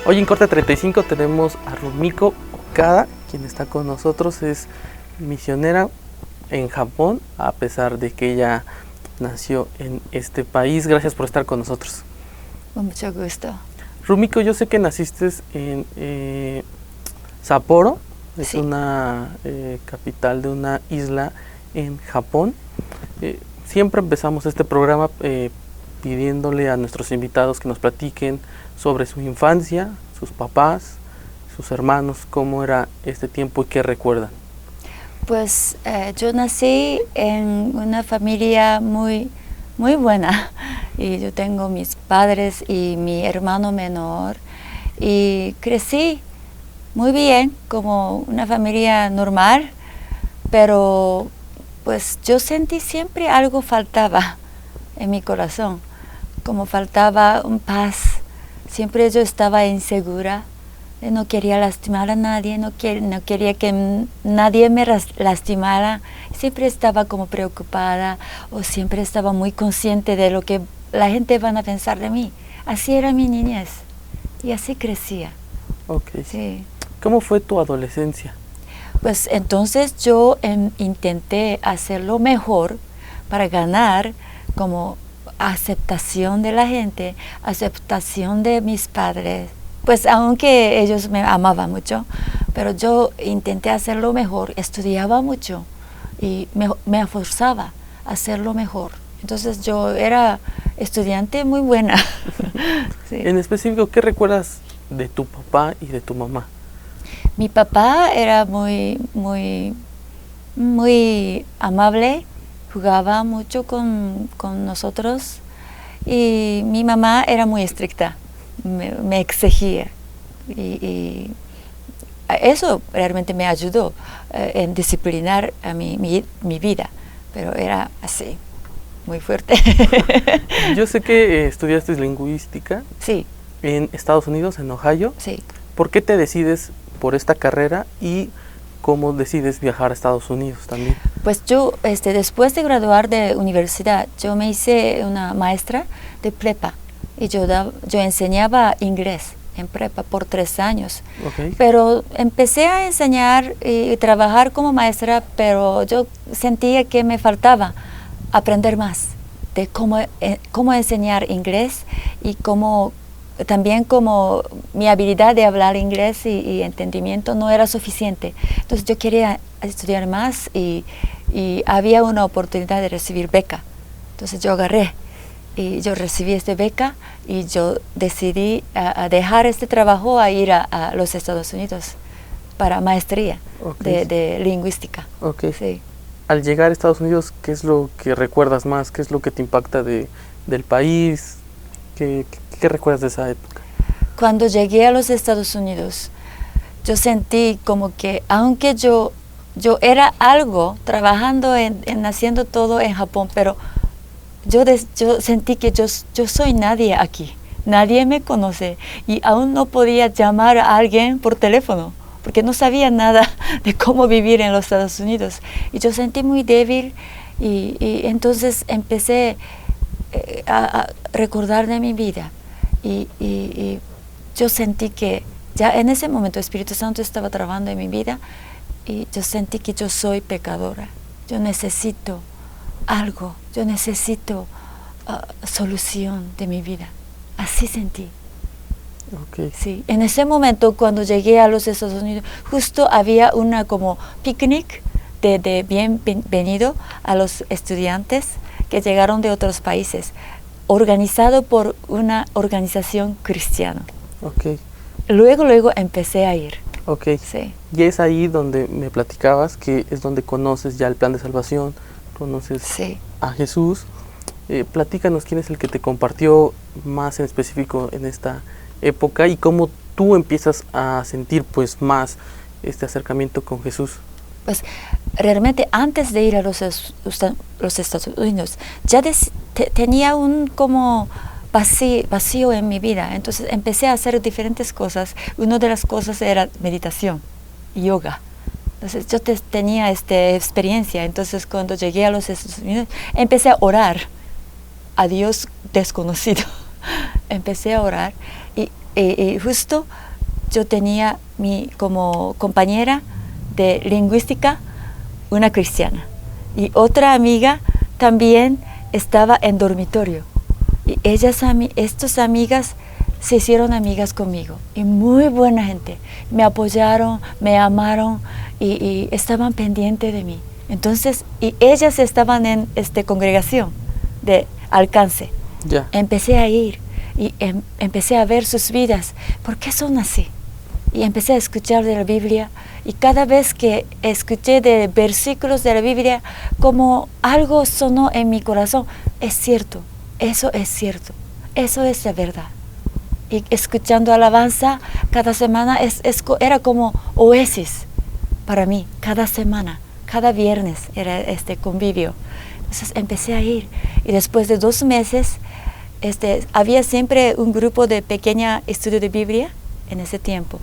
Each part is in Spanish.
Hoy en Corte 35 tenemos a Rumiko Okada, quien está con nosotros. Es misionera en Japón, a pesar de que ella nació en este país. Gracias por estar con nosotros. Con mucho gusto. Rumiko, yo sé que naciste en Sapporo, es Sí. una capital de una isla en Japón. Siempre empezamos este programa pidiéndole a nuestros invitados que nos platiquen sobre su infancia, sus papás, sus hermanos, cómo era este tiempo y qué recuerdan. Pues yo nací en una familia muy buena y yo tengo mis padres y mi hermano menor y crecí muy bien como una familia normal, pero pues yo sentí siempre algo faltaba en mi corazón, como faltaba un paz. Siempre yo estaba insegura, no quería lastimar a nadie, no quería que nadie me lastimara. Siempre estaba como preocupada o siempre estaba muy consciente de lo que la gente van a pensar de mí. Así era mi niñez y así crecía. Okay. Sí. ¿Cómo fue tu adolescencia? Pues entonces yo intenté hacerlo mejor para ganar como aceptación de la gente, aceptación de mis padres. Pues aunque ellos me amaban mucho, pero yo intenté hacerlo mejor, estudiaba mucho y me esforzaba a hacerlo mejor. Entonces yo era estudiante muy buena. Sí. En específico, ¿qué recuerdas de tu papá y de tu mamá? Mi papá era muy amable, jugaba mucho con nosotros y mi mamá era muy estricta, me exigía y eso realmente me ayudó en disciplinar a mi vida, pero era así, muy fuerte. Yo sé que estudiaste lingüística. Sí. En Estados Unidos, en Ohio. Sí. ¿Por qué te decides por esta carrera y cómo decides viajar a Estados Unidos también? Pues yo, después de graduar de universidad, yo me hice una maestra de prepa y yo enseñaba inglés en prepa por 3 años. Okay. Pero empecé a enseñar y trabajar como maestra, pero yo sentía que me faltaba aprender más de cómo enseñar inglés y también como mi habilidad de hablar inglés y entendimiento no era suficiente. Entonces yo quería estudiar más y había una oportunidad de recibir beca. Entonces yo agarré y yo recibí esta beca y yo decidí a dejar este trabajo a ir a los Estados Unidos para maestría. Okay. de lingüística. Okay. Sí. Al llegar a Estados Unidos, ¿qué es lo que recuerdas más? ¿Qué es lo que te impacta del país? ¿Qué recuerdas de esa época? Cuando llegué a los Estados Unidos, yo sentí como que aunque yo era algo trabajando en haciendo todo en Japón, pero yo sentí que yo soy nadie aquí. Nadie me conoce y aún no podía llamar a alguien por teléfono porque no sabía nada de cómo vivir en los Estados Unidos. Y yo sentí muy débil y entonces empecé a recordar de mi vida y yo sentí que ya en ese momento el Espíritu Santo estaba trabajando en mi vida y yo sentí que yo soy pecadora, yo necesito algo, yo necesito solución de mi vida, así sentí. Okay. Sí, en ese momento cuando llegué a los Estados Unidos justo había una como picnic de bienvenido a los estudiantes que llegaron de otros países, organizado por una organización cristiana. Okay. Luego empecé a ir. Okay. Sí. Y es ahí donde me platicabas que es donde conoces ya el plan de salvación, conoces sí. a Jesús. Platícanos quién es el que te compartió más en específico en esta época y cómo tú empiezas a sentir pues más este acercamiento con Jesús. Pues realmente antes de ir a los Estados Unidos ya tenía un como vacío en mi vida, entonces empecé a hacer diferentes cosas. Una de las cosas era meditación y yoga. Entonces yo tenía esta experiencia, entonces cuando llegué a los Estados Unidos empecé a orar a Dios desconocido. Empecé a orar y Y justo yo tenía como compañera de lingüística una cristiana. Y otra amiga también estaba en dormitorio. Y estas amigas se hicieron amigas conmigo. Y muy buena gente. Me apoyaron, me amaron y estaban pendientes de mí. Entonces, y ellas estaban en congregación de alcance. Ya. Empecé a ir y empecé a ver sus vidas. ¿Por qué son así? Y empecé a escuchar de la Biblia. Y cada vez que escuché de versículos de la Biblia, como algo sonó en mi corazón. Es cierto, eso es cierto, eso es la verdad. Y escuchando alabanza cada semana era como oasis para mí, cada semana, cada viernes era este convivio. Entonces empecé a ir y después de 2 meses había siempre un grupo de pequeña estudio de Biblia en ese tiempo.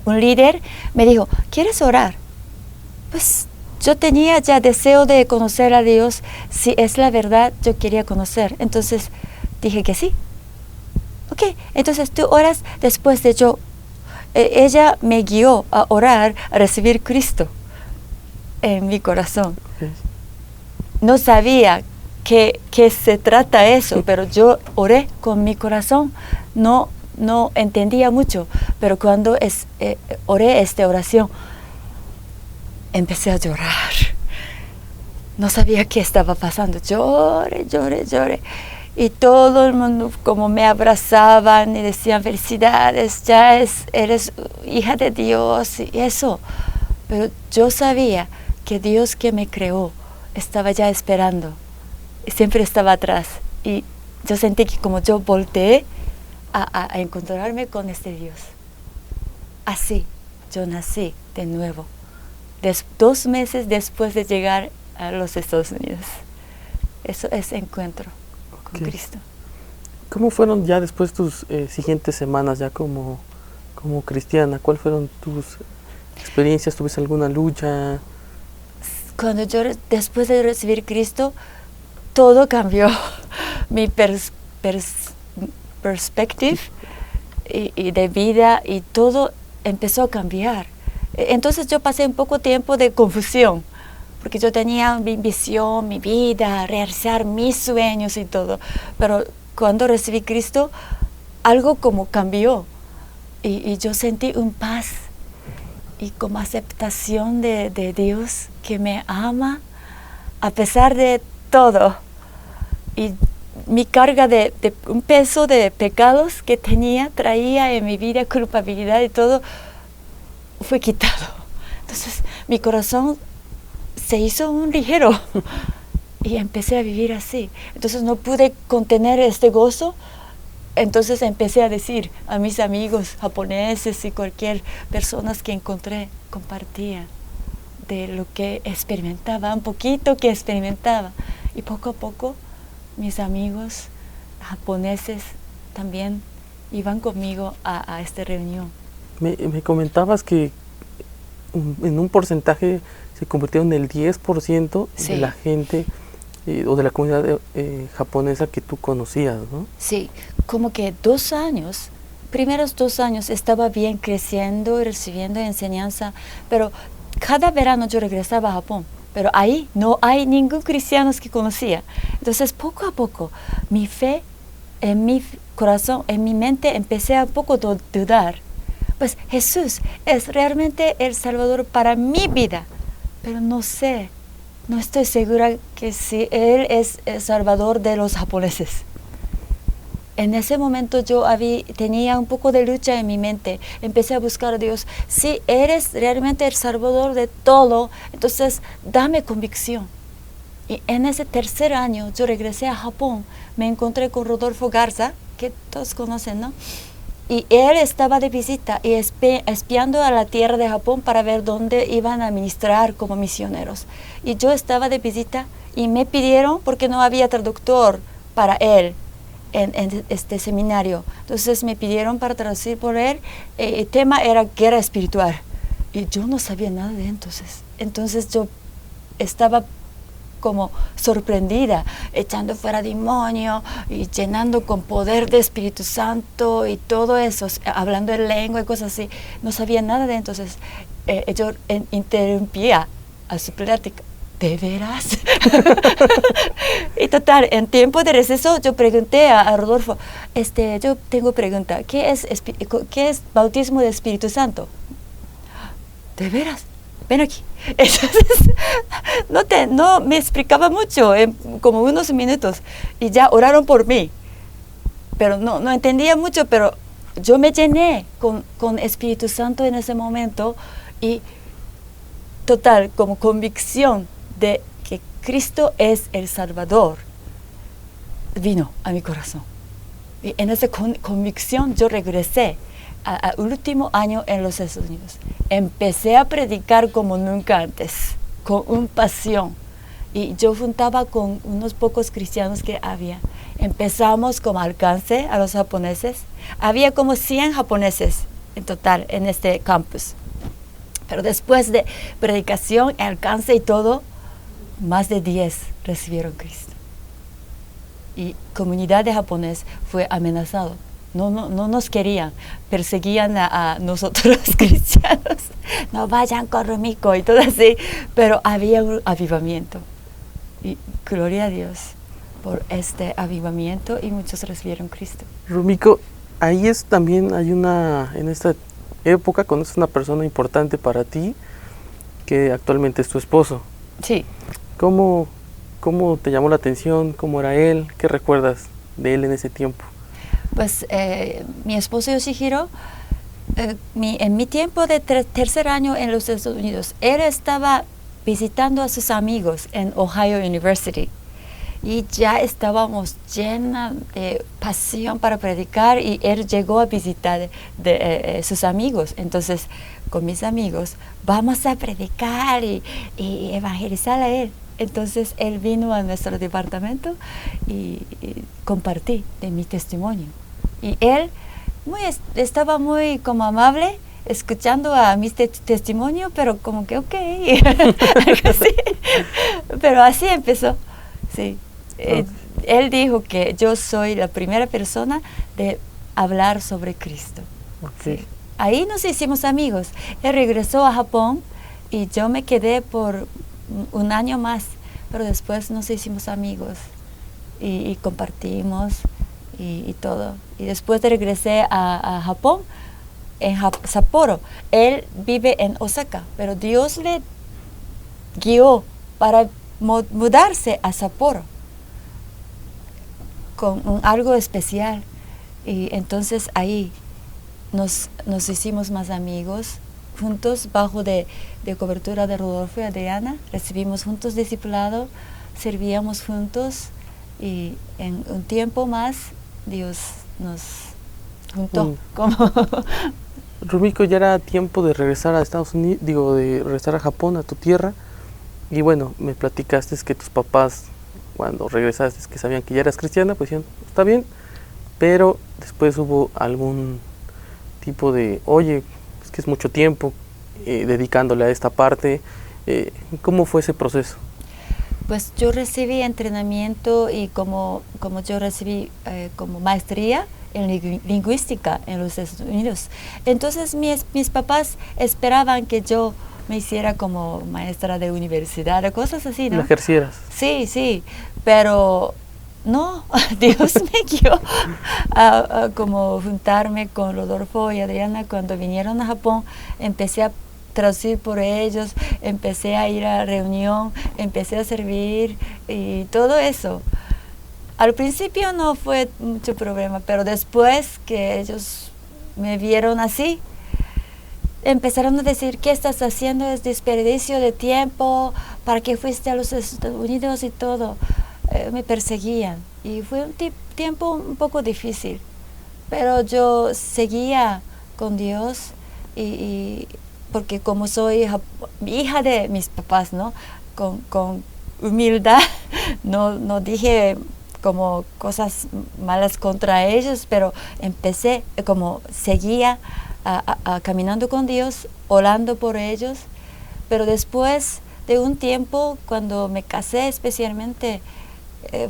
Un líder me dijo, ¿quieres orar? Pues yo tenía ya deseo de conocer a Dios. Si es la verdad, yo quería conocer. Entonces dije que sí. Ok, entonces tú oras después de yo. Ella me guió a orar, a recibir Cristo en mi corazón. Okay. No sabía que se trata eso, pero yo oré con mi corazón. No entendía mucho, pero cuando oré esta oración, empecé a llorar. No sabía qué estaba pasando. Lloré. Y todo el mundo como me abrazaban y decían, felicidades, eres hija de Dios y eso. Pero yo sabía que Dios que me creó estaba ya esperando. Y siempre estaba atrás. Y yo sentí que como yo volteé a encontrarme con este Dios. Así yo nací de nuevo. 2 meses después de llegar a los Estados Unidos. Eso es encuentro con Cristo. ¿Cómo fueron ya después tus siguientes semanas ya como cristiana? ¿Cuáles fueron tus experiencias? ¿Tuviste alguna lucha? Cuando yo después de recibir Cristo, todo cambió. Mi perspectiva y de vida y todo empezó a cambiar. Entonces yo pasé un poco tiempo de confusión, porque yo tenía mi visión, mi vida, realizar mis sueños y todo. Pero cuando recibí Cristo, algo como cambió y yo sentí un paz y como aceptación de Dios que me ama a pesar de todo. Y mi carga de un peso de pecados que traía en mi vida, culpabilidad y todo, fue quitado. Entonces mi corazón se hizo un ligero y empecé a vivir así. Entonces no pude contener este gozo. Entonces empecé a decir a mis amigos japoneses y cualquier personas que encontré, compartía de lo que experimentaba, un poquito que experimentaba. Y poco a poco mis amigos japoneses también iban conmigo a esta reunión. Me comentabas que en un porcentaje se convirtió en el 10% Sí. de la gente o de la comunidad japonesa que tú conocías, ¿no? Sí, como que primeros 2 años estaba bien creciendo y recibiendo enseñanza, pero cada verano yo regresaba a Japón, pero ahí no hay ningún cristiano que conocía. Entonces poco a poco mi fe en mi corazón, en mi mente empecé a poco dudar. Pues Jesús es realmente el Salvador para mi vida, pero no estoy segura que si Él es el Salvador de los japoneses. En ese momento yo tenía un poco de lucha en mi mente. Empecé a buscar a Dios. Si eres realmente el Salvador de todo, entonces dame convicción. Y en ese 3er año yo regresé a Japón. Me encontré con Rodolfo Garza, que todos conocen, ¿no? Y él estaba de visita y espiando a la tierra de Japón para ver dónde iban a ministrar como misioneros. Y yo estaba de visita y me pidieron, porque no había traductor para él en este seminario. Entonces me pidieron para traducir por él. El tema era guerra espiritual. Y yo no sabía nada de entonces. Entonces yo estaba como sorprendida, echando fuera demonio y llenando con poder de Espíritu Santo y todo eso, hablando en lengua y cosas así. No sabía nada de entonces. Yo interrumpía a su plática. ¿De veras? Y total, en tiempo de receso yo pregunté a Rodolfo, yo tengo pregunta, ¿qué es bautismo de Espíritu Santo? ¿De veras? Ven aquí. Entonces, no me explicaba mucho, en como unos minutos, y ya oraron por mí. Pero no entendía mucho, pero yo me llené con Espíritu Santo en ese momento, y total, como convicción de que Cristo es el Salvador, vino a mi corazón. Y en esa convicción yo regresé al último año en los Estados Unidos. Empecé a predicar como nunca antes, con una pasión. Y yo juntaba con unos pocos cristianos que había. Empezamos como alcance a los japoneses. Había como 100 japoneses en total en este campus. Pero después de predicación, alcance y todo, más de 10 recibieron Cristo. Y comunidad de japonés fue amenazado. No nos querían, perseguían a nosotros los cristianos. No vayan con Rumiko y todo así. Pero había un avivamiento. Y gloria a Dios por este avivamiento, y muchos recibieron Cristo. Rumiko, ahí es también, en esta época, conoces una persona importante para ti, que actualmente es tu esposo. Sí. ¿Cómo te llamó la atención? ¿Cómo era él? ¿Qué recuerdas de él en ese tiempo? Pues mi esposo Yoshihiro, en mi tiempo de tercer año en los Estados Unidos, él estaba visitando a sus amigos en Ohio University, y ya estábamos llenas de pasión para predicar, y él llegó a visitar sus amigos. Entonces, con mis amigos, vamos a predicar y evangelizar a él. Entonces, él vino a nuestro departamento y compartí de mi testimonio. Y él estaba muy como amable, escuchando a mi testimonio, pero como que ok, algo así. Pero así empezó, sí. Él dijo que yo soy la primera persona de hablar sobre Cristo. Okay. Sí. Ahí nos hicimos amigos. Él regresó a Japón y yo me quedé por un año más, pero después nos hicimos amigos y compartimos y todo. Y después regresé a Japón, en Sapporo. Él vive en Osaka, pero Dios le guió para mudarse a Sapporo con algo especial. Y entonces ahí nos hicimos más amigos juntos, bajo de cobertura de Rodolfo y Adriana. Recibimos juntos discipulado, servíamos juntos, y en un tiempo más Dios nos juntó. Rumiko, ya era tiempo de regresar a Estados Unidos, de regresar a Japón, a tu tierra. Y bueno, me platicaste que tus papás, cuando regresaste, que sabían que ya eras cristiana, pues decían, está bien, pero después hubo algún tipo de, oye, es que es mucho tiempo dedicándole a esta parte. ¿Cómo fue ese proceso? Pues yo recibí entrenamiento, y como yo recibí como maestría en lingüística en los Estados Unidos. Entonces mis papás esperaban que yo me hiciera como maestra de universidad o cosas así, ¿no? ¿Lo ejercieras? Sí, pero no, Dios me guió a como juntarme con Rodolfo y Adriana cuando vinieron a Japón. Empecé a traducir por ellos, empecé a ir a reunión, empecé a servir y todo eso. Al principio no fue mucho problema, pero después que ellos me vieron así, empezaron a decir, ¿qué estás haciendo? Es desperdicio de tiempo, ¿para qué fuiste a los Estados Unidos y todo? Me perseguían, y fue un tiempo un poco difícil, pero yo seguía con Dios, y porque como soy hija de mis papás, ¿no? Con humildad, no dije como cosas malas contra ellos, pero empecé, como seguía caminando con Dios, orando por ellos. Pero después de un tiempo cuando me casé, especialmente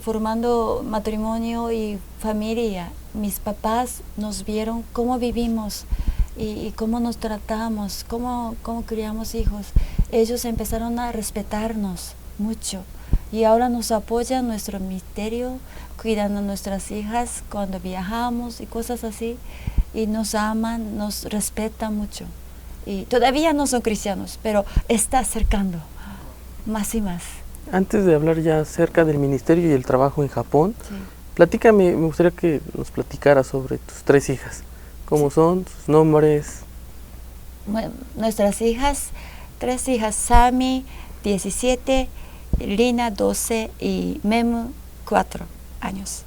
formando matrimonio y familia. Mis papás nos vieron cómo vivimos y cómo nos tratamos, cómo criamos hijos. Ellos empezaron a respetarnos mucho y ahora nos apoyan nuestro ministerio, cuidando a nuestras hijas cuando viajamos y cosas así, y nos aman, nos respetan mucho. Y todavía no son cristianos, pero está acercando más y más. Antes de hablar ya acerca del ministerio y el trabajo en Japón, Sí. platícame, me gustaría que nos platicaras sobre tus 3 hijas. ¿Cómo son? ¿Sus nombres? Bueno, nuestras hijas, 3 hijas, Sami, 17, Lina, 12 y Memu, 4 años.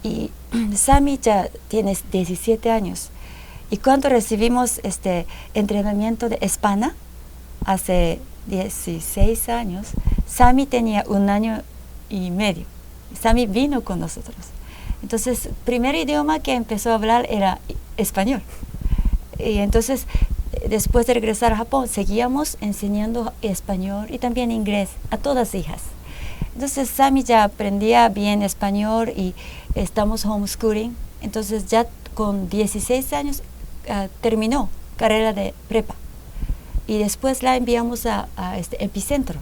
Y Sami ya tiene 17 años. Y cuando recibimos este entrenamiento de España, hace 16 años, Sami tenía 1 año y medio. Sami vino con nosotros. Entonces, el primer idioma que empezó a hablar era español. Y entonces, después de regresar a Japón, seguíamos enseñando español y también inglés a todas hijas. Entonces, Sami ya aprendía bien español y estamos homeschooling. Entonces, ya con 16 años terminó carrera de prepa. Y después la enviamos a este Epicentro,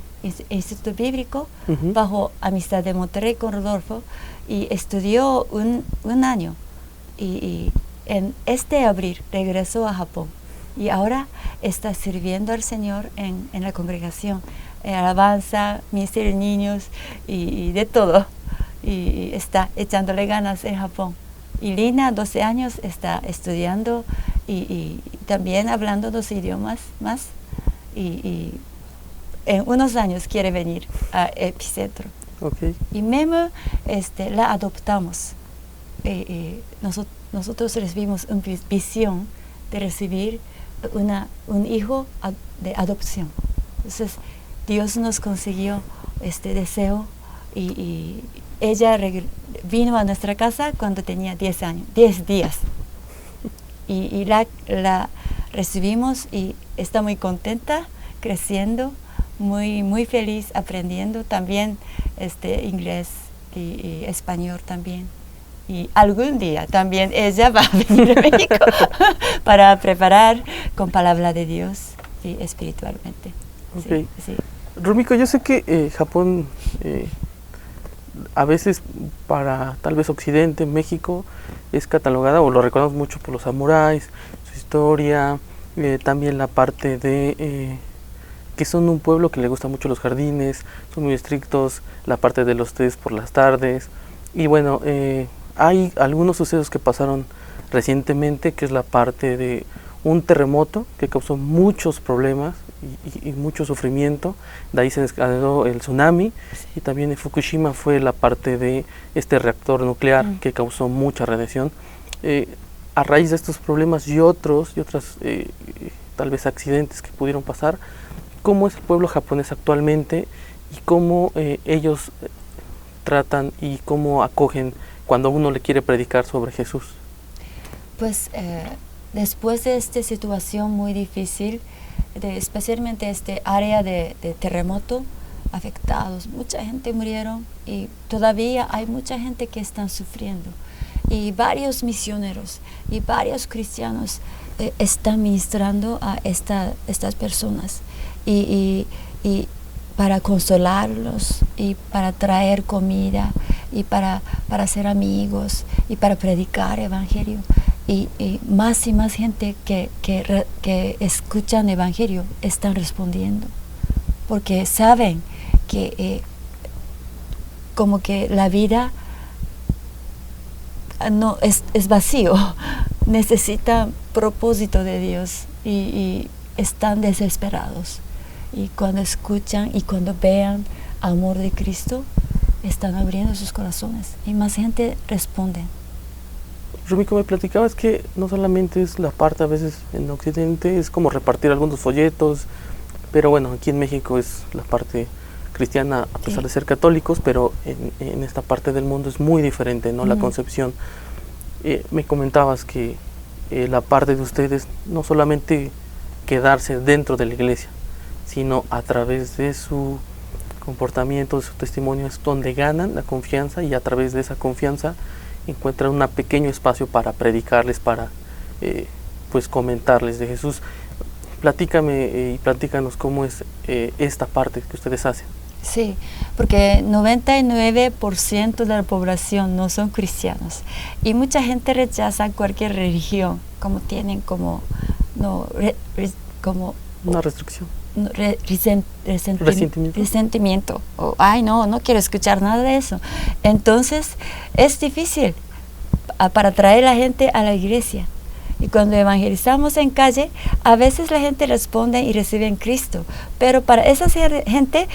Instituto Bíblico, bajo Amistad de Monterrey con Rodolfo, y estudió un año. Y en este abril regresó a Japón. Y ahora está sirviendo al Señor en la congregación, alabanza, ministerio de niños y de todo. Y está echándole ganas en Japón. Y Lina, 12 años, está estudiando y también hablando 2 idiomas más. Y en unos años quiere venir a Epicentro. Okay. Y Memo la adoptamos. Nosotros recibimos una visión de recibir un hijo de adopción. Entonces, Dios nos consiguió este deseo y ella vino a nuestra casa cuando tenía 10 años, 10 días. Y la recibimos y está muy contenta, creciendo, muy feliz, aprendiendo también inglés y español también. Y algún día también ella va a venir a México para preparar con palabra de Dios y espiritualmente. Okay. Sí, sí. Rumiko, yo sé que Japón a veces para tal vez Occidente, México, es catalogada o lo recordamos mucho por los samuráis, su historia, también la parte de que son un pueblo que le gusta mucho los jardines, son muy estrictos, la parte de los tés por las tardes. Y bueno, hay algunos sucesos que pasaron recientemente, que es la parte de un terremoto que causó muchos problemas y mucho sufrimiento. De ahí se descargó el tsunami, y también en Fukushima fue la parte de este reactor nuclear que causó mucha radiación. A raíz de estos problemas y otras tal vez accidentes que pudieron pasar, ¿cómo es el pueblo japonés actualmente y cómo ellos tratan y cómo acogen cuando uno le quiere predicar sobre Jesús? Pues después de esta situación muy difícil, especialmente este área de terremoto, afectados, mucha gente murieron y todavía hay mucha gente que están sufriendo. Y varios misioneros y varios cristianos están ministrando a estas personas y para consolarlos y para traer comida y para ser amigos y para predicar evangelio. Y más gente que escuchan evangelio están respondiendo, porque saben que como que la vida no es vacío, necesita propósito de Dios y están desesperados. Y cuando escuchan y cuando vean amor de Cristo, están abriendo sus corazones y más gente responde. Rumiko, me platicabas que no solamente es la parte a veces en Occidente, es como repartir algunos folletos, pero bueno, aquí en México es la parte cristiana a pesar de ser católicos, pero en esta parte del mundo es muy diferente, ¿no? La concepción. Me comentabas que la parte de ustedes no solamente quedarse dentro de la iglesia, sino a través de su comportamiento, de su testimonio, es donde ganan la confianza, y a través de esa confianza encuentran un pequeño espacio para predicarles, para pues comentarles de Jesús. Platícame y platícanos cómo es esta parte que ustedes hacen. Sí, porque 99% de la población no son cristianos y mucha gente rechaza cualquier religión, como tienen como Una restricción. Resentimiento. O, ay, no quiero escuchar nada de eso. Entonces, es difícil para traer a la gente a la iglesia. Y cuando evangelizamos en calle, a veces la gente responde y recibe en Cristo. Pero para esa gente,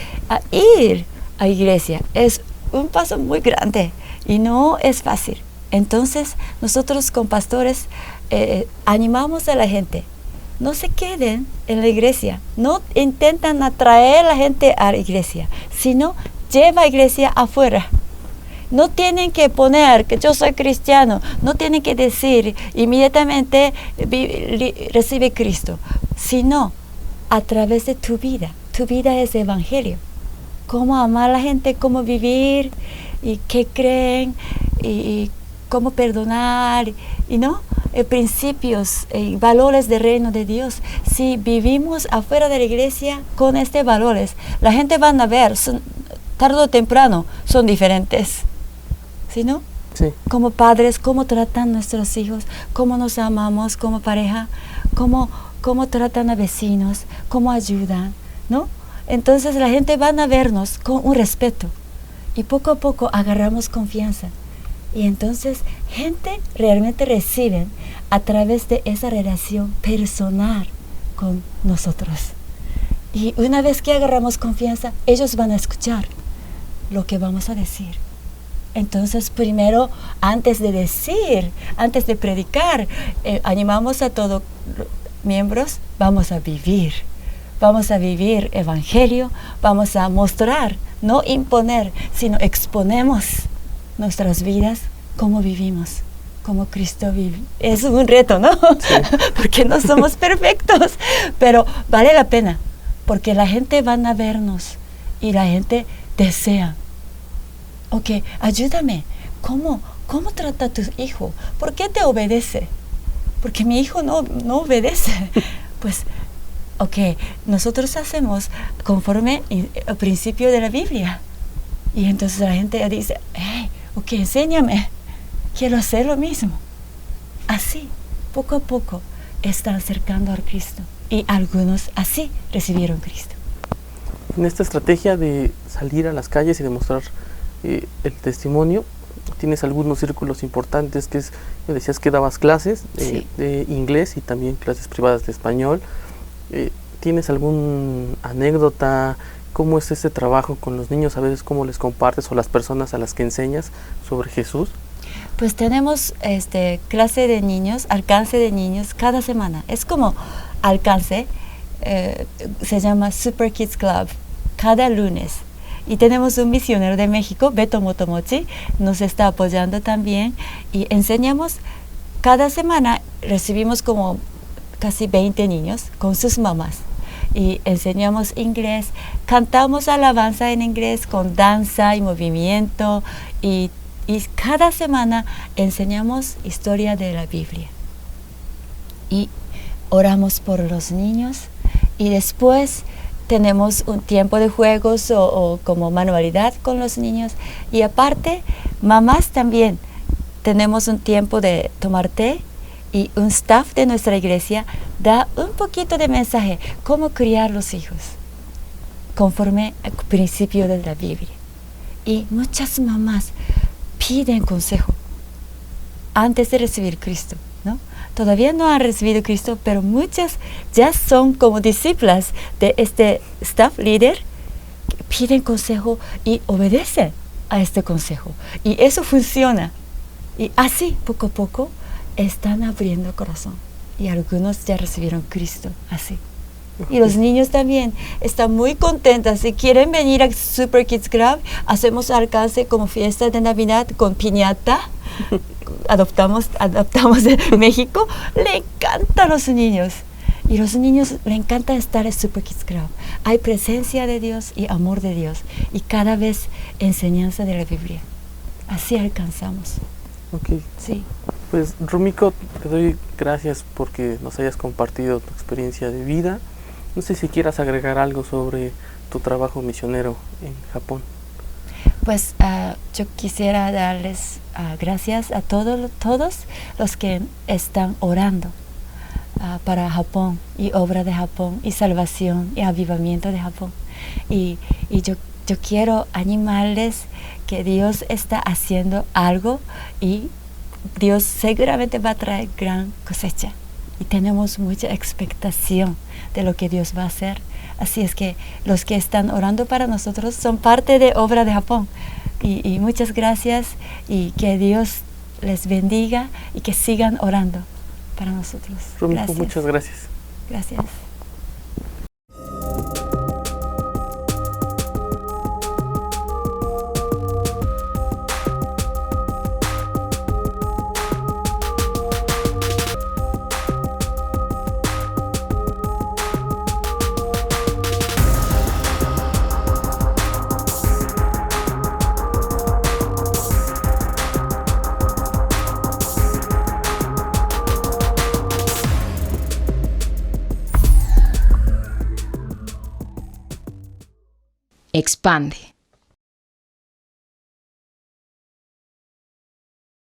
ir a iglesia es un paso muy grande y no es fácil. Entonces, nosotros con pastores animamos a la gente. No se queden en la iglesia, no intentan atraer a la gente a la iglesia, sino lleva a la iglesia afuera. No tienen que poner que yo soy cristiano, no tienen que decir inmediatamente recibe Cristo, sino a través de tu vida. Tu vida es evangelio. Cómo amar a la gente, cómo vivir, y qué creen, y cómo perdonar, y no principios y valores del reino de Dios. Si vivimos afuera de la iglesia con estos valores, la gente van a ver, tarde o temprano, son diferentes. ¿Sí, no? Sí. Como padres, cómo tratan a nuestros hijos, cómo nos amamos como pareja, cómo tratan a vecinos, cómo ayudan, ¿no? Entonces la gente van a vernos con un respeto y poco a poco agarramos confianza. Y entonces gente realmente reciben a través de esa relación personal con nosotros. Y una vez que agarramos confianza, ellos van a escuchar lo que vamos a decir. Entonces, primero, antes de predicar, animamos a todos los miembros, vamos a vivir evangelio, vamos a mostrar, no imponer, sino exponemos nuestras vidas, cómo vivimos, como Cristo vive. Es un reto, ¿no? Sí. Porque no somos perfectos, pero vale la pena, porque la gente van a vernos y la gente desea. Ok, ayúdame. ¿Cómo trata a tu hijo? ¿Por qué te obedece? Porque mi hijo no obedece. Pues, ok, nosotros hacemos conforme al principio de la Biblia. Y entonces la gente dice, hey, ok, enséñame. Quiero hacer lo mismo. Así, poco a poco, están acercando a Cristo. Y algunos así recibieron Cristo. En esta estrategia de salir a las calles y demostrar el testimonio, tienes algunos círculos importantes, que es, me decías que dabas clases de inglés y también clases privadas de español. ¿Tienes alguna anécdota? ¿Cómo es este trabajo con los niños? A veces, ¿cómo les compartes, o las personas a las que enseñas sobre Jesús? Pues tenemos clase de niños, alcance de niños cada semana. Es como alcance, se llama Super Kids Club, cada lunes. Y tenemos un misionero de México, Beto Motomochi, nos está apoyando también. Y enseñamos, cada semana recibimos como casi 20 niños con sus mamás. Y enseñamos inglés, cantamos alabanza en inglés con danza y movimiento. Y cada semana enseñamos historia de la Biblia. Y oramos por los niños. Y después tenemos un tiempo de juegos o como manualidad con los niños. Y aparte, mamás también, tenemos un tiempo de tomar té, y un staff de nuestra iglesia da un poquito de mensaje, cómo criar los hijos, conforme al principio de la Biblia. Y muchas mamás piden consejo antes de recibir Cristo, ¿no? Todavía no han recibido Cristo, pero muchas ya son como discípulas de este staff líder, piden consejo y obedecen a este consejo. Y eso funciona. Y así, poco a poco, están abriendo corazón. Y algunos ya recibieron Cristo así. Y los niños también están muy contentos. Si quieren venir a Super Kids Club, hacemos alcance como fiesta de Navidad con piñata. Adoptamos de México. Le encantan los niños. Y los niños les encanta estar en Super Kids Club. Hay presencia de Dios y amor de Dios. Y cada vez enseñanza de la Biblia. Así alcanzamos. Ok. Sí. Pues Rumiko, te doy gracias porque nos hayas compartido tu experiencia de vida. No sé si quieras agregar algo sobre tu trabajo misionero en Japón. Pues yo quisiera darles gracias a todos los que están orando para Japón y obra de Japón y salvación y avivamiento de Japón. Y yo quiero animarles que Dios está haciendo algo y Dios seguramente va a traer gran cosecha. Y tenemos mucha expectación de lo que Dios va a hacer. Así es que los que están orando para nosotros son parte de Obra de Japón. Y muchas gracias y que Dios les bendiga y que sigan orando para nosotros. Rumiko, muchas gracias. Gracias. Expande.